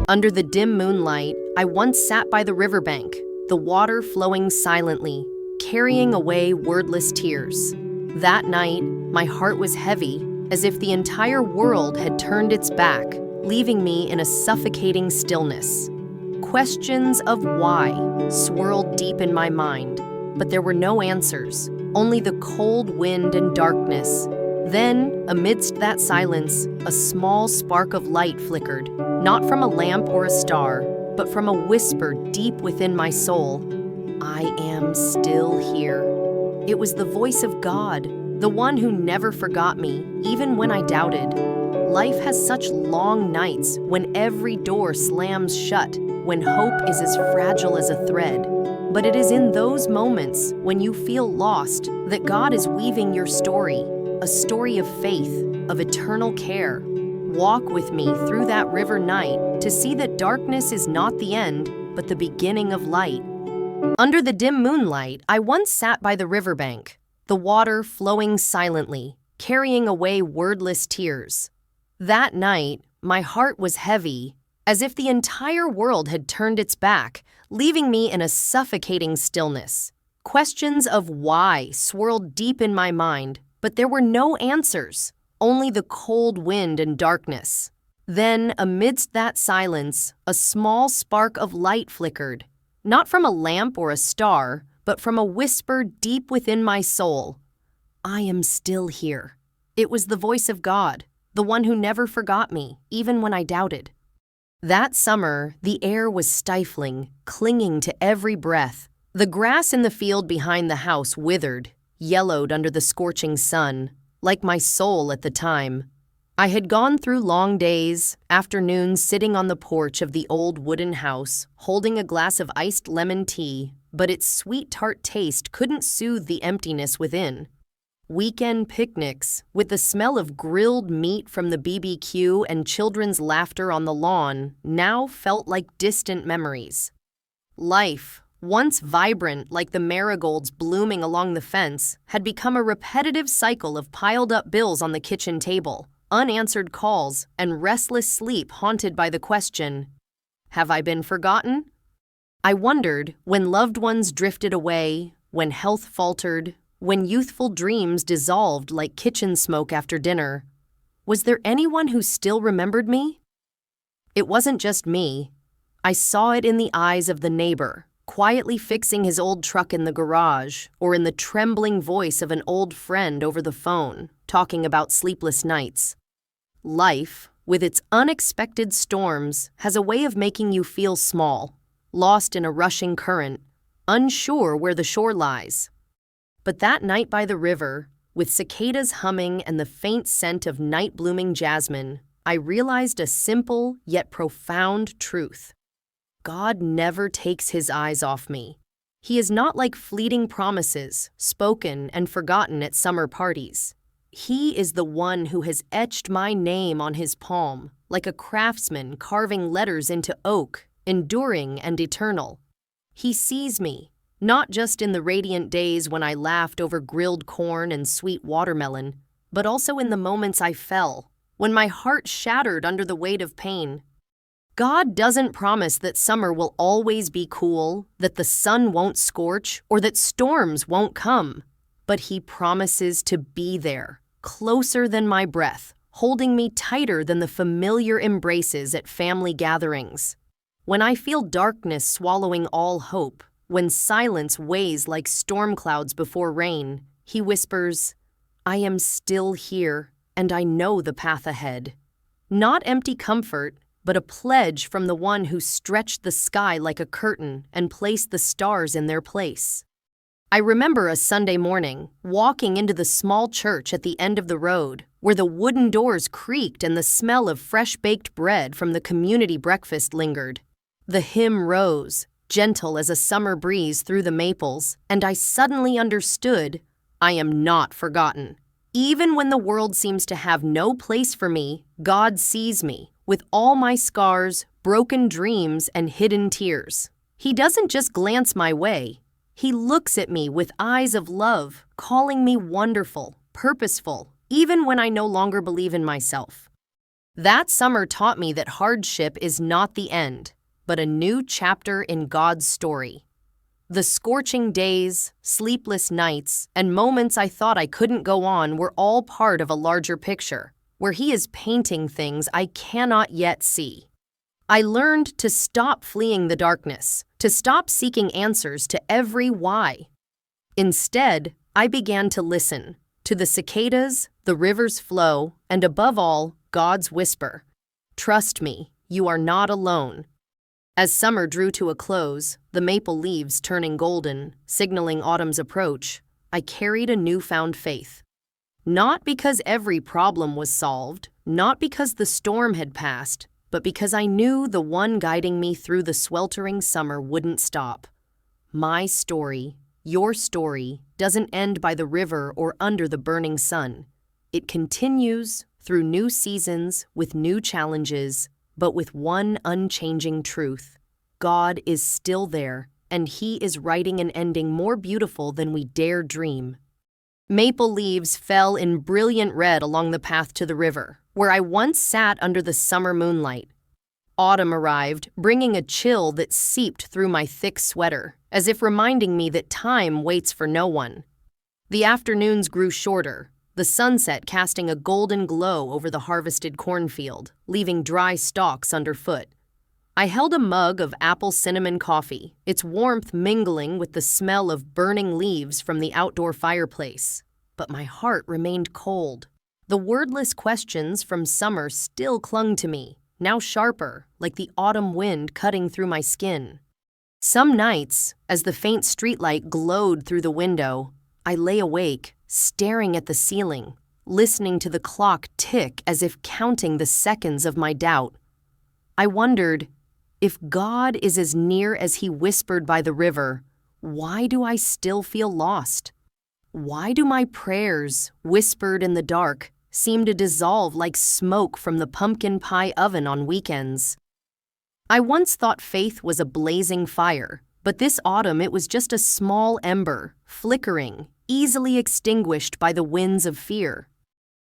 Under the dim moonlight, I once sat by the riverbank, the water flowing silently, carrying away wordless tears. That night, my heart was heavy, as if the entire world had turned its back, leaving me in a suffocating stillness. Questions of why swirled deep in my mind, but there were no answers, only the cold wind and darkness. Then, amidst that silence, a small spark of light flickered, not from a lamp or a star, but from a whisper deep within my soul. I am still here. It was the voice of God, the one who never forgot me, even when I doubted. Life has such long nights when every door slams shut, when hope is as fragile as a thread. But it is in those moments when you feel lost that God is weaving your story, a story of faith, of eternal care. Walk with me through that river night to see that darkness is not the end, but the beginning of light. Under the dim moonlight, I once sat by the riverbank, the water flowing silently, carrying away wordless tears. That night, my heart was heavy, as if the entire world had turned its back, leaving me in a suffocating stillness. Questions of why swirled deep in my mind, but there were no answers, only the cold wind and darkness. Then, amidst that silence, a small spark of light flickered, not from a lamp or a star, but from a whisper deep within my soul. I am still here. It was the voice of God, the one who never forgot me, even when I doubted. That summer, the air was stifling, clinging to every breath. The grass in the field behind the house withered, yellowed under the scorching sun, like my soul at the time. I had gone through long days, afternoons sitting on the porch of the old wooden house, holding a glass of iced lemon tea, but its sweet tart taste couldn't soothe the emptiness within. Weekend picnics, with the smell of grilled meat from the BBQ and children's laughter on the lawn, now felt like distant memories. Life, once vibrant like the marigolds blooming along the fence, had become a repetitive cycle of piled-up bills on the kitchen table, unanswered calls, and restless sleep haunted by the question, have I been forgotten? I wondered when loved ones drifted away, when health faltered, when youthful dreams dissolved like kitchen smoke after dinner. Was there anyone who still remembered me? It wasn't just me. I saw it in the eyes of the neighbor, quietly fixing his old truck in the garage, or in the trembling voice of an old friend over the phone, talking about sleepless nights. Life, with its unexpected storms, has a way of making you feel small, lost in a rushing current, unsure where the shore lies. But that night by the river, with cicadas humming and the faint scent of night-blooming jasmine, I realized a simple yet profound truth. God never takes his eyes off me. He is not like fleeting promises, spoken and forgotten at summer parties. He is the one who has etched my name on his palm, like a craftsman carving letters into oak, enduring and eternal. He sees me, not just in the radiant days when I laughed over grilled corn and sweet watermelon, but also in the moments I fell, when my heart shattered under the weight of pain. God doesn't promise that summer will always be cool, that the sun won't scorch, or that storms won't come. But he promises to be there, closer than my breath, holding me tighter than the familiar embraces at family gatherings. When I feel darkness swallowing all hope, when silence weighs like storm clouds before rain, he whispers, I am still here, and I know the path ahead. Not empty comfort, but a pledge from the one who stretched the sky like a curtain and placed the stars in their place. I remember a Sunday morning, walking into the small church at the end of the road, where the wooden doors creaked and the smell of fresh-baked bread from the community breakfast lingered. The hymn rose, gentle as a summer breeze through the maples, and I suddenly understood, I am not forgotten. Even when the world seems to have no place for me, God sees me, with all my scars, broken dreams, and hidden tears. He doesn't just glance my way. He looks at me with eyes of love, calling me wonderful, purposeful, even when I no longer believe in myself. That summer taught me that hardship is not the end, but a new chapter in God's story. The scorching days, sleepless nights, and moments I thought I couldn't go on were all part of a larger picture, where He is painting things I cannot yet see. I learned to stop fleeing the darkness, to stop seeking answers to every why. Instead, I began to listen to the cicadas, the river's flow, and above all, God's whisper. Trust me, you are not alone. As summer drew to a close, the maple leaves turning golden, signaling autumn's approach, I carried a newfound faith. Not because every problem was solved, not because the storm had passed, but because I knew the one guiding me through the sweltering summer wouldn't stop. My story, your story, doesn't end by the river or under the burning sun. It continues through new seasons with new challenges, but with one unchanging truth. God is still there, and He is writing an ending more beautiful than we dare dream. Maple leaves fell in brilliant red along the path to the river, where I once sat under the summer moonlight. Autumn arrived, bringing a chill that seeped through my thick sweater, as if reminding me that time waits for no one. The afternoons grew shorter, the sunset casting a golden glow over the harvested cornfield, leaving dry stalks underfoot. I held a mug of apple cinnamon coffee, its warmth mingling with the smell of burning leaves from the outdoor fireplace. But my heart remained cold. The wordless questions from summer still clung to me, now sharper, like the autumn wind cutting through my skin. Some nights, as the faint streetlight glowed through the window, I lay awake, staring at the ceiling, listening to the clock tick as if counting the seconds of my doubt. I wondered, if God is as near as He whispered by the river, why do I still feel lost? Why do my prayers, whispered in the dark, seem to dissolve like smoke from the pumpkin pie oven on weekends? I once thought faith was a blazing fire, but this autumn it was just a small ember, flickering, easily extinguished by the winds of fear.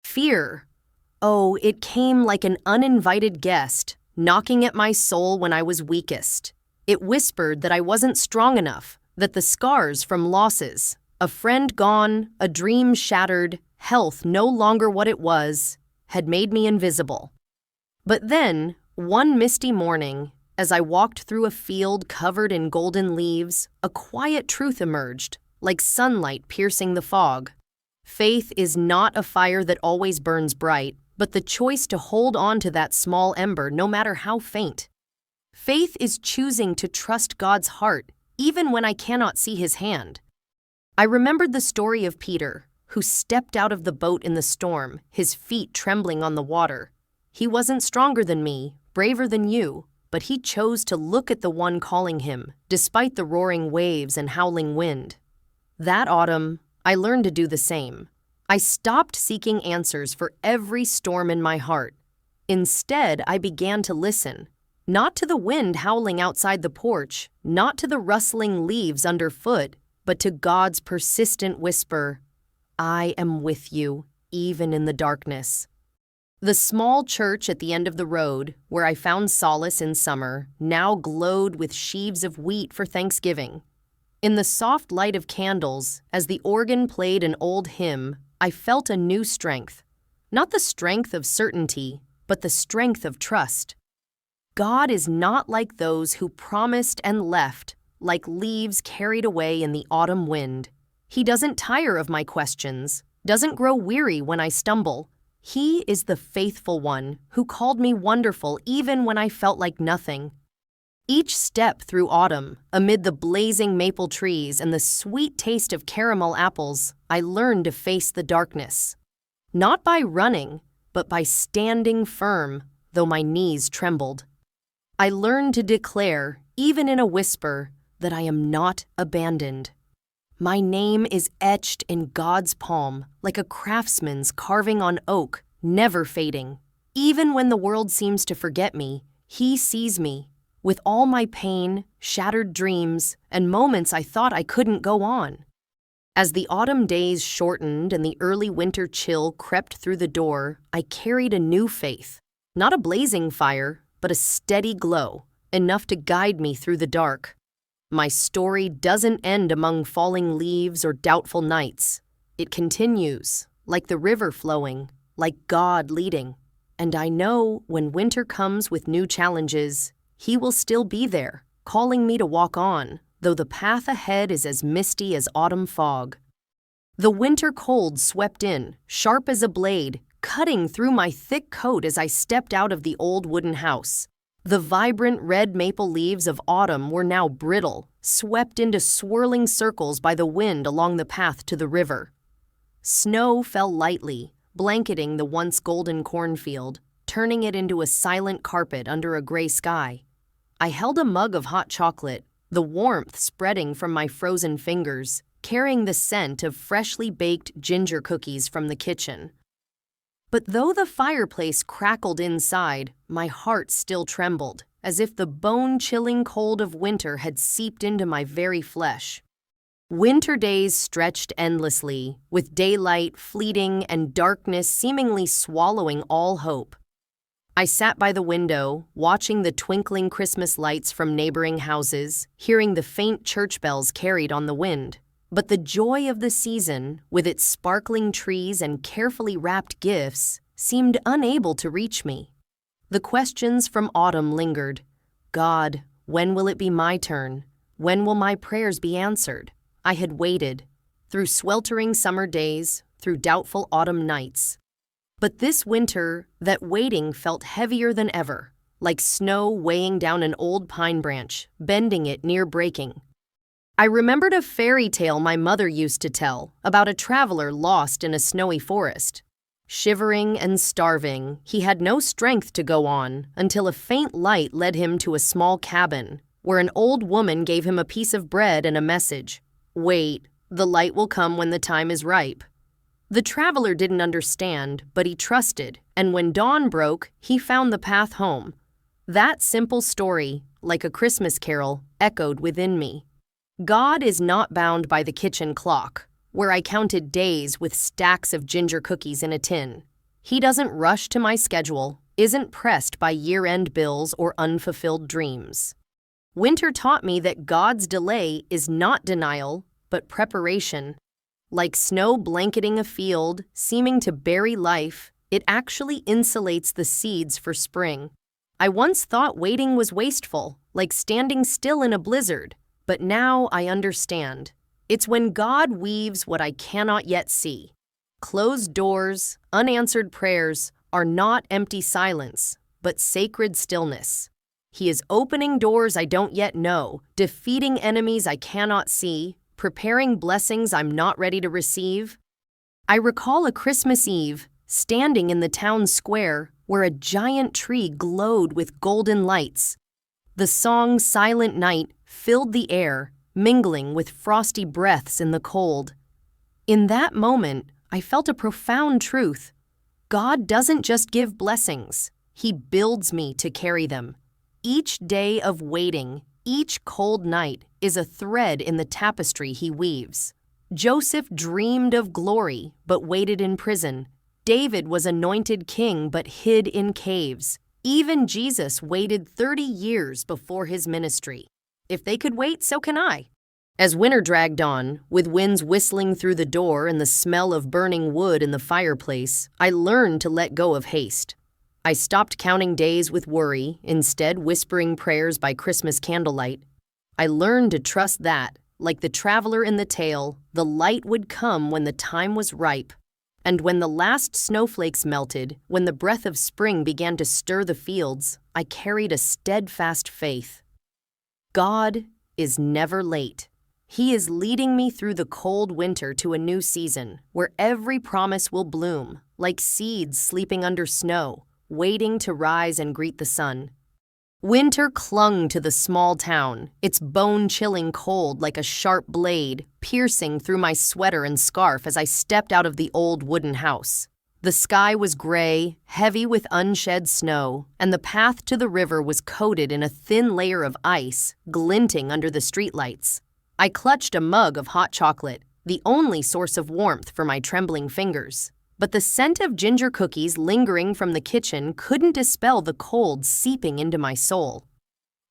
Fear. Oh, it came like an uninvited guest, knocking at my soul when I was weakest. It whispered that I wasn't strong enough, that the scars from losses, a friend gone, a dream shattered, health no longer what it was, had made me invisible. But then, one misty morning, as I walked through a field covered in golden leaves, a quiet truth emerged, like sunlight piercing the fog. Faith is not a fire that always burns bright, but the choice to hold on to that small ember no matter how faint. Faith is choosing to trust God's heart, even when I cannot see His hand. I remembered the story of Peter, who stepped out of the boat in the storm, his feet trembling on the water. He wasn't stronger than me, braver than you, but he chose to look at the one calling him, despite the roaring waves and howling wind. That autumn, I learned to do the same. I stopped seeking answers for every storm in my heart. Instead, I began to listen, not to the wind howling outside the porch, not to the rustling leaves underfoot, but to God's persistent whisper, I am with you, even in the darkness. The small church at the end of the road, where I found solace in summer, now glowed with sheaves of wheat for Thanksgiving. In the soft light of candles, as the organ played an old hymn, I felt a new strength. Not the strength of certainty, but the strength of trust. God is not like those who promised and left, like leaves carried away in the autumn wind. He doesn't tire of my questions, doesn't grow weary when I stumble. He is the faithful one who called me wonderful even when I felt like nothing. Each step through autumn, amid the blazing maple trees and the sweet taste of caramel apples, I learned to face the darkness. Not by running, but by standing firm, though my knees trembled. I learned to declare, even in a whisper, that I am not abandoned. My name is etched in God's palm, like a craftsman's carving on oak, never fading. Even when the world seems to forget me, He sees me, with all my pain, shattered dreams, and moments I thought I couldn't go on. As the autumn days shortened and the early winter chill crept through the door, I carried a new faith. Not a blazing fire, but a steady glow, enough to guide me through the dark. My story doesn't end among falling leaves or doubtful nights. It continues, like the river flowing, like God leading. And I know when winter comes with new challenges, He will still be there, calling me to walk on, though the path ahead is as misty as autumn fog. The winter cold swept in, sharp as a blade, cutting through my thick coat as I stepped out of the old wooden house. The vibrant red maple leaves of autumn were now brittle, swept into swirling circles by the wind along the path to the river. Snow fell lightly, blanketing the once golden cornfield, turning it into a silent carpet under a gray sky. I held a mug of hot chocolate, the warmth spreading from my frozen fingers, carrying the scent of freshly baked ginger cookies from the kitchen. But though the fireplace crackled inside, my heart still trembled, as if the bone-chilling cold of winter had seeped into my very flesh. Winter days stretched endlessly, with daylight fleeting and darkness seemingly swallowing all hope. I sat by the window, watching the twinkling Christmas lights from neighboring houses, hearing the faint church bells carried on the wind. But the joy of the season, with its sparkling trees and carefully wrapped gifts, seemed unable to reach me. The questions from autumn lingered. God, when will it be my turn? When will my prayers be answered? I had waited, through sweltering summer days, through doubtful autumn nights. But this winter, that waiting felt heavier than ever, like snow weighing down an old pine branch, bending it near breaking. I remembered a fairy tale my mother used to tell about a traveler lost in a snowy forest. Shivering and starving, he had no strength to go on until a faint light led him to a small cabin, where an old woman gave him a piece of bread and a message. Wait, the light will come when the time is ripe. The traveler didn't understand, but he trusted, and when dawn broke, he found the path home. That simple story, like a Christmas carol, echoed within me. God is not bound by the kitchen clock, where I counted days with stacks of ginger cookies in a tin. He doesn't rush to my schedule, isn't pressed by year-end bills or unfulfilled dreams. Winter taught me that God's delay is not denial, but preparation. Like snow blanketing a field, seeming to bury life, it actually insulates the seeds for spring. I once thought waiting was wasteful, like standing still in a blizzard. But now I understand. It's when God weaves what I cannot yet see. Closed doors, unanswered prayers are not empty silence, but sacred stillness. He is opening doors I don't yet know, defeating enemies I cannot see, preparing blessings I'm not ready to receive. I recall a Christmas Eve, standing in the town square, where a giant tree glowed with golden lights. The song Silent Night filled the air, mingling with frosty breaths in the cold. In that moment, I felt a profound truth. God doesn't just give blessings, He builds me to carry them. Each day of waiting, each cold night, is a thread in the tapestry He weaves. Joseph dreamed of glory, but waited in prison. David was anointed king, but hid in caves. Even Jesus waited 30 years before His ministry. If they could wait, so can I. As winter dragged on, with winds whistling through the door and the smell of burning wood in the fireplace, I learned to let go of haste. I stopped counting days with worry, instead whispering prayers by Christmas candlelight. I learned to trust that, like the traveler in the tale, the light would come when the time was ripe. And when the last snowflakes melted, when the breath of spring began to stir the fields, I carried a steadfast faith. God is never late. He is leading me through the cold winter to a new season, where every promise will bloom, like seeds sleeping under snow, waiting to rise and greet the sun. Winter clung to the small town, its bone-chilling cold like a sharp blade, piercing through my sweater and scarf as I stepped out of the old wooden house. The sky was gray, heavy with unshed snow, and the path to the river was coated in a thin layer of ice, glinting under the streetlights. I clutched a mug of hot chocolate, the only source of warmth for my trembling fingers. but the scent of ginger cookies lingering from the kitchen couldn't dispel the cold seeping into my soul.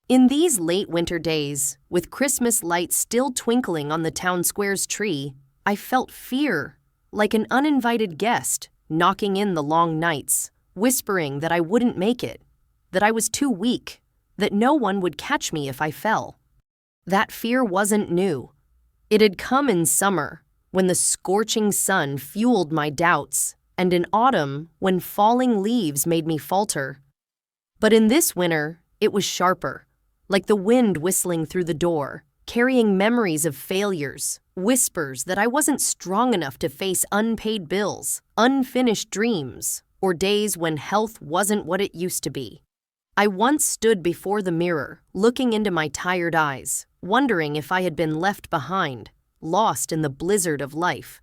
In these late winter days, with Christmas lights still twinkling on the town square's tree, I felt fear, like an uninvited guest, knocking in the long nights, whispering that I wouldn't make it, that I was too weak, that no one would catch me if I fell. That fear wasn't new. It had come in summer, when the scorching sun fueled my doubts, and in autumn, when falling leaves made me falter. But in this winter, it was sharper, like the wind whistling through the door, carrying memories of failures, whispers that I wasn't strong enough to face unpaid bills, unfinished dreams, or days when health wasn't what it used to be. I once stood before the mirror, looking into my tired eyes, wondering if I had been left behind, lost in the blizzard of life.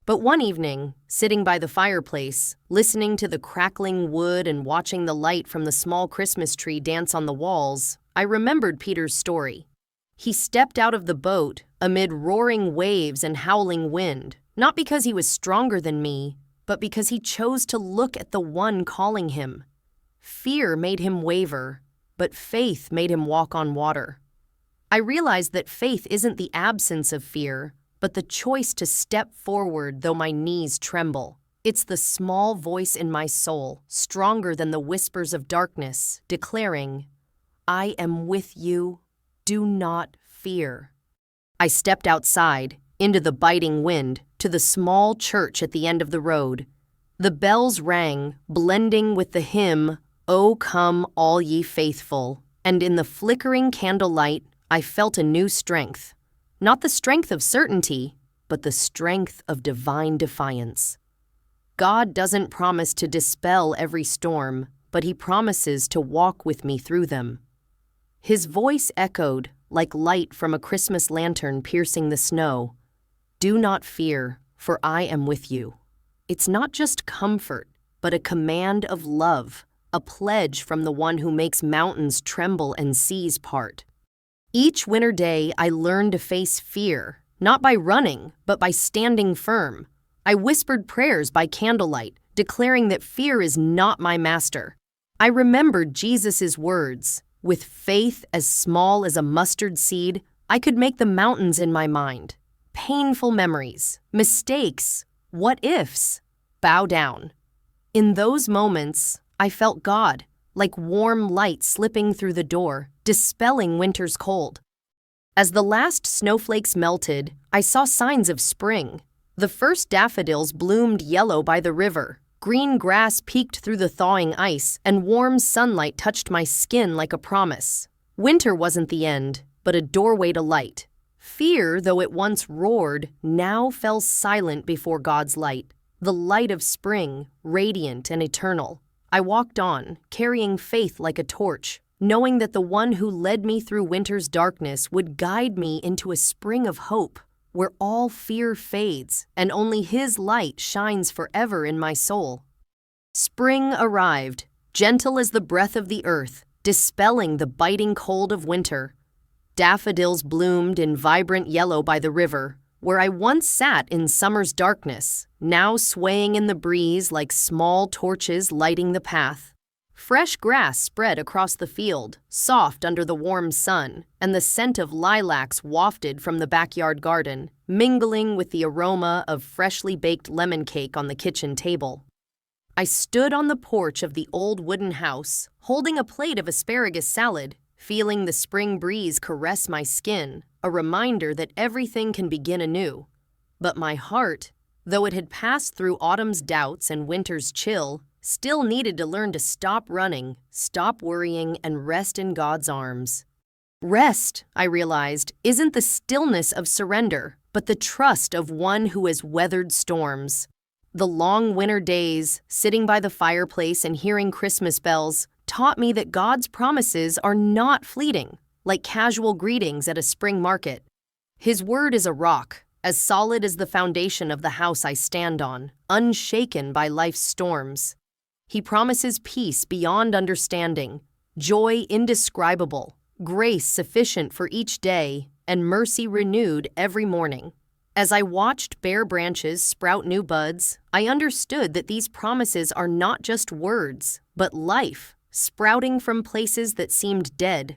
But one evening, sitting by the fireplace, listening to the crackling wood and watching the light from the small Christmas tree dance on the walls, I remembered Peter's story. He stepped out of the boat amid roaring waves and howling wind, not because he was stronger than me, but because he chose to look at the one calling him. Fear made him waver, but faith made him walk on water. I realized that faith isn't the absence of fear, but the choice to step forward though my knees tremble. It's the small voice in my soul, stronger than the whispers of darkness, declaring, "I am with you. Do not fear." I stepped outside, into the biting wind, to the small church at the end of the road. The bells rang, blending with the hymn, "O come, all ye faithful," and in the flickering candlelight, I felt a new strength. Not the strength of certainty, but the strength of divine defiance. God doesn't promise to dispel every storm, but He promises to walk with me through them. His voice echoed like light from a Christmas lantern piercing the snow. "Do not fear, for I am with you." It's not just comfort, but a command of love, a pledge from the one who makes mountains tremble and seas part. Each winter day, I learned to face fear, not by running, but by standing firm. I whispered prayers by candlelight, declaring that fear is not my master. I remembered Jesus' words, "With faith as small as a mustard seed, I could make the mountains in my mind." Painful memories, mistakes, what ifs, bow down. In those moments, I felt God, like warm light slipping through the door, dispelling winter's cold. As the last snowflakes melted, I saw signs of spring. The first daffodils bloomed yellow by the river, green grass peeked through the thawing ice, and warm sunlight touched my skin like a promise. Winter wasn't the end, but a doorway to light. Fear, though it once roared, now fell silent before God's light, the light of spring, radiant and eternal. I walked on, carrying faith like a torch, knowing that the one who led me through winter's darkness would guide me into a spring of hope, where all fear fades and only His light shines forever in my soul. Spring arrived, gentle as the breath of the earth, dispelling the biting cold of winter. Daffodils bloomed in vibrant yellow by the river, where I once sat in summer's darkness, now swaying in the breeze like small torches lighting the path. Fresh grass spread across the field, soft under the warm sun, and the scent of lilacs wafted from the backyard garden, mingling with the aroma of freshly baked lemon cake on the kitchen table. I stood on the porch of the old wooden house, holding a plate of asparagus salad, feeling the spring breeze caress my skin, a reminder that everything can begin anew. But my heart, though it had passed through autumn's doubts and winter's chill, still needed to learn to stop running, stop worrying, and rest in God's arms. Rest, I realized, isn't the stillness of surrender, but the trust of one who has weathered storms. The long winter days, sitting by the fireplace and hearing Christmas bells, taught me that God's promises are not fleeting, like casual greetings at a spring market. His word is a rock, as solid as the foundation of the house I stand on, unshaken by life's storms. He promises peace beyond understanding, joy indescribable, grace sufficient for each day, and mercy renewed every morning. As I watched bare branches sprout new buds, I understood that these promises are not just words, but life, sprouting from places that seemed dead.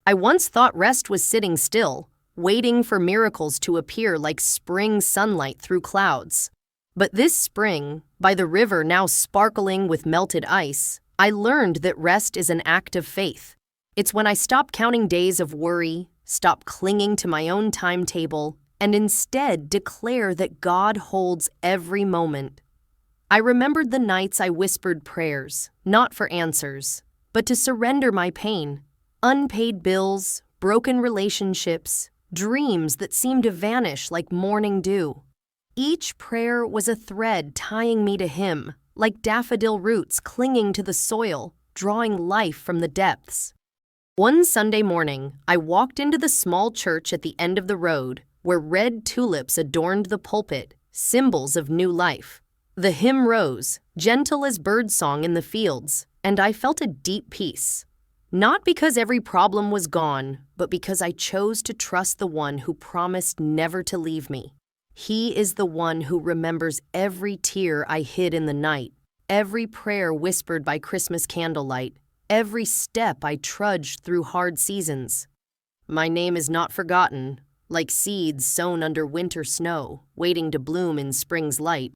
I once thought rest was sitting still, waiting for miracles to appear like spring sunlight through clouds. But this spring, by the river now sparkling with melted ice, I learned that rest is an act of faith. It's when I stop counting days of worry, stop clinging to my own timetable, and instead declare that God holds every moment. I remembered the nights I whispered prayers, not for answers, but to surrender my pain. Unpaid bills, broken relationships, dreams that seemed to vanish like morning dew. Each prayer was a thread tying me to Him, like daffodil roots clinging to the soil, drawing life from the depths. One Sunday morning, I walked into the small church at the end of the road, where red tulips adorned the pulpit, symbols of new life. The hymn rose, gentle as birdsong in the fields, and I felt a deep peace. Not because every problem was gone, but because I chose to trust the one who promised never to leave me. He is the one who remembers every tear I hid in the night, every prayer whispered by Christmas candlelight, every step I trudged through hard seasons. My name is not forgotten, like seeds sown under winter snow, waiting to bloom in spring's light.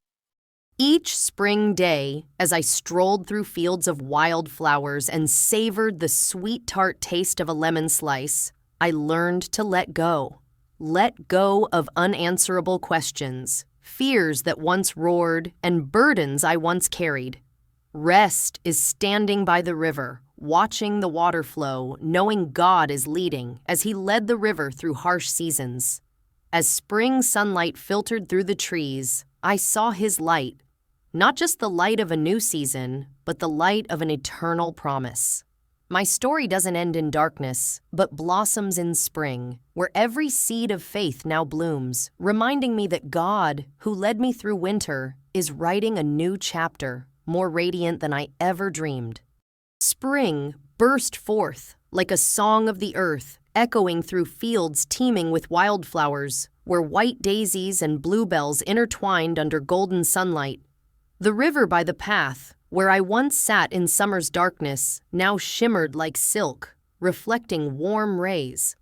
Each spring day, as I strolled through fields of wildflowers and savored the sweet tart taste of a lemon slice, I learned to let go. Let go of unanswerable questions, fears that once roared, and burdens I once carried. Rest is standing by the river, watching the water flow, knowing God is leading as He led the river through harsh seasons. As spring sunlight filtered through the trees, I saw His light, not just the light of a new season, but the light of an eternal promise. My story doesn't end in darkness, but blossoms in spring, where every seed of faith now blooms, reminding me that God, who led me through winter, is writing a new chapter, more radiant than I ever dreamed. Spring burst forth like a song of the earth, echoing through fields teeming with wildflowers, where white daisies and bluebells intertwined under golden sunlight. The river by the path, where I once sat in summer's darkness, now shimmered like silk, reflecting warm rays.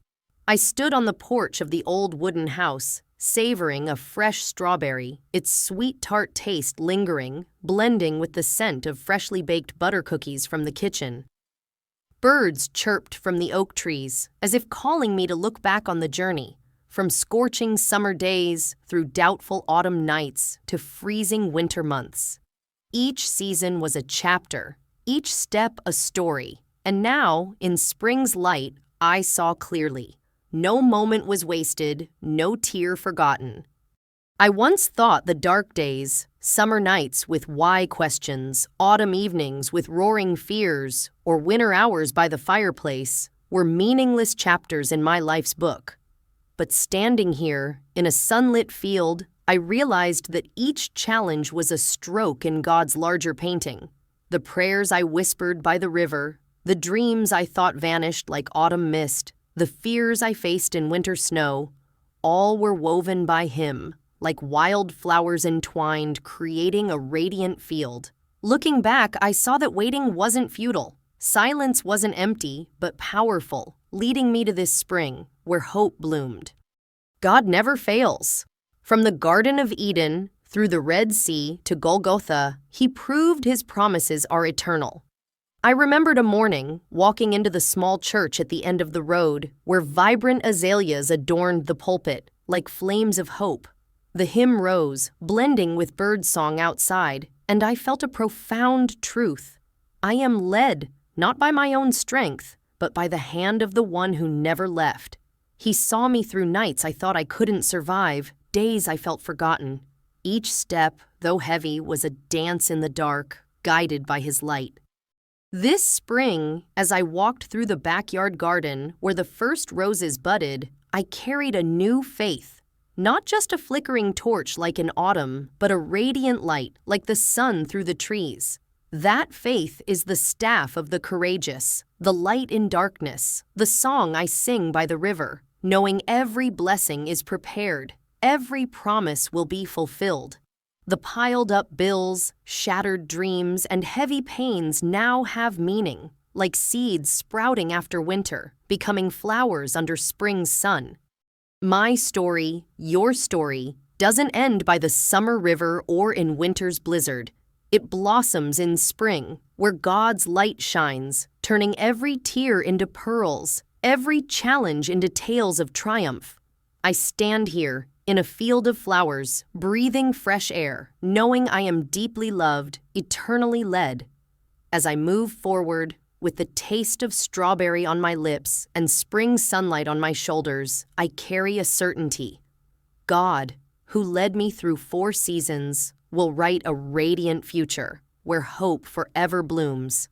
I stood on the porch of the old wooden house, savoring a fresh strawberry, its sweet tart taste lingering, blending with the scent of freshly baked butter cookies from the kitchen. Birds chirped from the oak trees, as if calling me to look back on the journey, from scorching summer days through doubtful autumn nights to freezing winter months. Each season was a chapter, each step a story, and now, in spring's light, I saw clearly. No moment was wasted, no tear forgotten. I once thought the dark days, summer nights with why questions, autumn evenings with roaring fears, or winter hours by the fireplace, were meaningless chapters in my life's book. But standing here, in a sunlit field, I realized that each challenge was a stroke in God's larger painting. The prayers I whispered by the river, the dreams I thought vanished like autumn mist, the fears I faced in winter snow, all were woven by Him, like wildflowers entwined, creating a radiant field. Looking back, I saw that waiting wasn't futile. Silence wasn't empty, but powerful, leading me to this spring, where hope bloomed. God never fails. From the Garden of Eden, through the Red Sea to Golgotha, He proved His promises are eternal. I remembered a morning, walking into the small church at the end of the road, where vibrant azaleas adorned the pulpit, like flames of hope. The hymn rose, blending with birdsong outside, and I felt a profound truth. I am led, not by my own strength, but by the hand of the one who never left. He saw me through nights I thought I couldn't survive, days I felt forgotten. Each step, though heavy, was a dance in the dark, guided by His light. This spring, as I walked through the backyard garden where the first roses budded, I carried a new faith. Not just a flickering torch like in autumn, but a radiant light like the sun through the trees. That faith is the staff of the courageous, the light in darkness, the song I sing by the river, knowing every blessing is prepared. Every promise will be fulfilled. The piled up bills, shattered dreams, and heavy pains now have meaning, like seeds sprouting after winter, becoming flowers under spring's sun. My story, your story, doesn't end by the summer river or in winter's blizzard. It blossoms in spring, where God's light shines, turning every tear into pearls, every challenge into tales of triumph. I stand here, in a field of flowers, breathing fresh air, knowing I am deeply loved, eternally led. As I move forward, with the taste of strawberry on my lips and spring sunlight on my shoulders, I carry a certainty. God, who led me through 4 seasons, will write a radiant future where hope forever blooms.